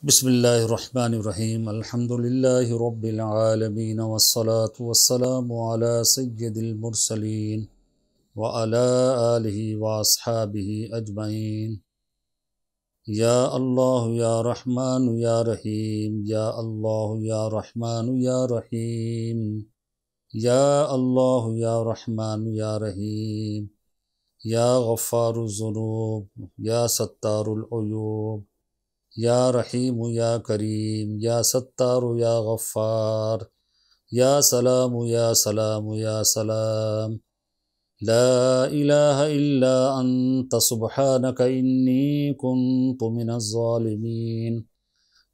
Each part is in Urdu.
بسم اللہ الرحمن الرحیم الحمد للہ رب العالمین والصلاة والسلام علی سید المرسلین وعلی آلہ واصحابہ اجمعین۔ یا اللہ یا رحمن یا رحیم، یا اللہ یا رحمن یا رحیم، یا اللہ یا رحمن یا رحیم، یا غفار الذنوب یا ستار العیوب، یا رحیم یا کریم، یا ستار یا غفار، یا سلام یا سلام یا سلام، لا الہ الا انت سبحانک انی کنت من الظالمین،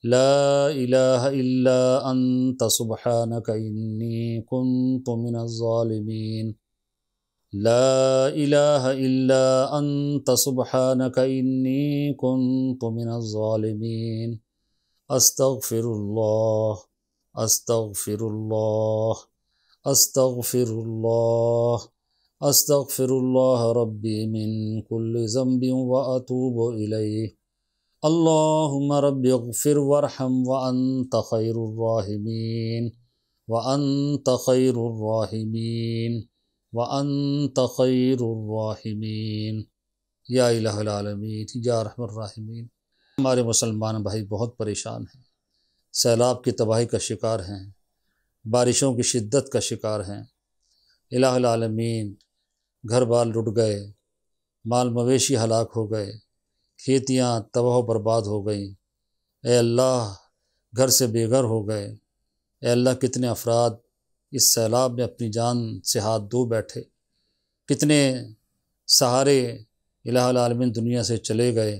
لا الہ الا انت سبحانک انی کنت من الظالمین، لا الہ الا انت سبحانک انی کنت من الظالمین، استغفر اللہ استغفر اللہ استغفر اللہ استغفر اللہ ربی من کل ذنب واتوب الیہ، اللہم رب اغفر وارحم وانت خیر الراحمین وانت خیر الراحمین وَأَنْتَ خَيْرُ الرَّاحِمِينَ۔ یا الہ العالمین یا ارحم الراحمین، ہمارے مسلمان بھائی بہت پریشان ہیں، سیلاب کی تباہی کا شکار ہیں، بارشوں کی شدت کا شکار ہیں۔ الہ العالمین، گھر بار لٹ گئے، مال مویشی ہلاک ہو گئے، کھیتیاں تباہ و برباد ہو گئیں۔ اے اللہ، گھر سے بے گھر ہو گئے۔ اے اللہ، کتنے افراد اس سیلاب میں اپنی جان سے ہاتھ دھو بیٹھے، کتنے سہارے الہ العالمین دنیا سے چلے گئے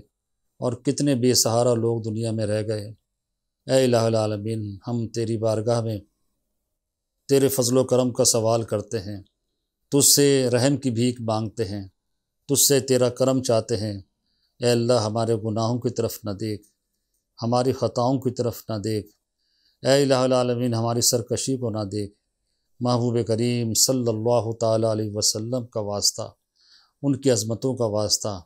اور کتنے بے سہارا لوگ دنیا میں رہ گئے۔ اے الہ العالمین، ہم تیری بارگاہ میں تیرے فضل و کرم کا سوال کرتے ہیں، تجھ سے رحم کی بھیک مانگتے ہیں، تجھ سے تیرا کرم چاہتے ہیں۔ اے اللہ، ہمارے گناہوں کی طرف نہ دیکھ، ہماری خطاؤں کی طرف نہ دیکھ۔ اے الہ العالمین، ہماری سرکشی کو نہ دیکھ۔ محبوب کریم صلی اللہ تعالیٰ علیہ وسلم کا واسطہ، ان کی عظمتوں کا واسطہ،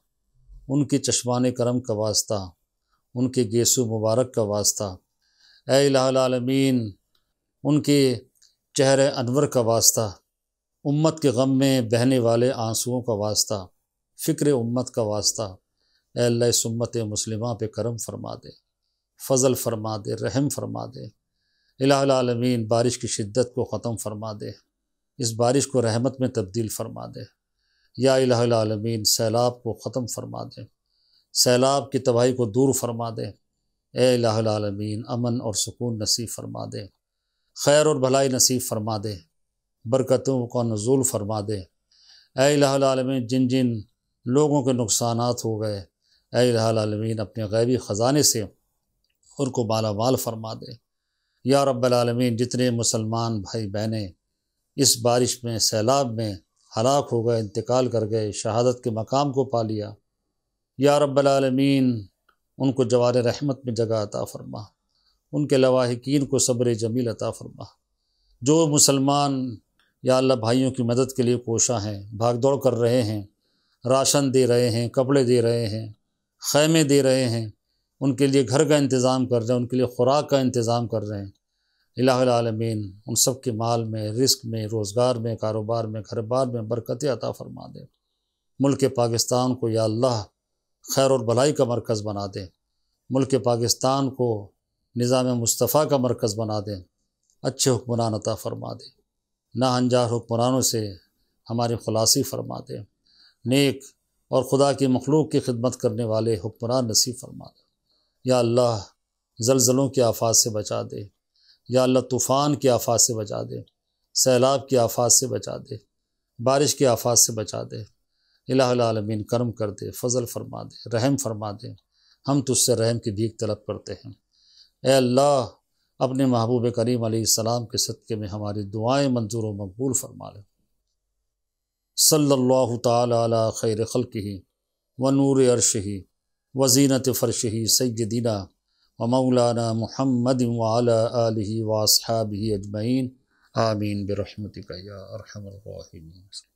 ان کی چشمان کرم کا واسطہ، ان کے گیسو مبارک کا واسطہ، اے الہ العالمین، ان کے چہرے انور کا واسطہ، امت کے غم میں بہنے والے آنسوؤں کا واسطہ، فکر امت کا واسطہ، اے اللہ اس امت مسلمہ پہ کرم فرما دے، فضل فرما دے، رحم فرما دے۔ الہ العالمین، بارش کی شدت کو ختم فرما دے، اس بارش کو رحمت میں تبدیل فرما دے۔ یا الہ العالمین، سیلاب کو ختم فرما دے، سیلاب کی تباہی کو دور فرما دے۔ اے الہ العالمین، امن اور سکون نصیب فرما دے، خیر اور بھلائی نصیب فرما دے، برکتوں کا نزول فرما دے۔ اے الہ العالمین، جن جن لوگوں کے نقصانات ہو گئے، اے الہ العالمین، اپنے غیبی خزانے سے ان کو مالا مال فرما دے۔ یا رب العالمین، جتنے مسلمان بھائی بہنیں اس بارش میں، سیلاب میں ہلاک ہو گئے، انتقال کر گئے، شہادت کے مقام کو پا لیا، یا رب العالمین ان کو جوار رحمت میں جگہ عطا فرما، ان کے لواحقین کو صبر جمیل عطا فرما۔ جو مسلمان یا اللہ بھائیوں کی مدد کے لیے کوشاں ہیں، بھاگ دوڑ کر رہے ہیں، راشن دے رہے ہیں، کپڑے دے رہے ہیں، خیمے دے رہے ہیں، ان کے لیے گھر کا انتظام کر رہے ہیں، ان کے لیے خوراک کا انتظام کر رہے ہیں، الہ العالمین ان سب کے مال میں، رزق میں، روزگار میں، کاروبار میں، گھر بار میں برکت عطا فرما دے۔ ملک پاکستان کو یا اللہ خیر اور بھلائی کا مرکز بنا دے، ملک پاکستان کو نظام مصطفیٰ کا مرکز بنا دے، اچھے حکمران عطا فرما دے، ناہنجار حکمرانوں سے ہماری خلاصی فرما دے، نیک اور خدا کی مخلوق کی خدمت کرنے والے حکمران نصیب فرما دے۔ یا اللہ، زلزلوں کی آفات سے بچا دے، یا اللہ طوفان کی آفات سے بچا دے، سیلاب کی آفات سے بچا دے، بارش کی آفات سے بچا دے۔ الہ العالمین کرم کر دے، فضل فرما دے، رحم فرما دے۔ ہم تجھ سے رحم کی بھیک طلب کرتے ہیں۔ اے اللہ، اپنے محبوب کریم علیہ السلام کے صدقے میں ہماری دعائیں منظور و مقبول فرما لے۔ صلی اللہ تعالی علی خیر خلقہ ونور عرشہ وزینت فرشہ سیدنا ومولانا محمد وعلی آلہ واصحابہ اجمعین، آمین برحمتک یا ارحم الراحمین۔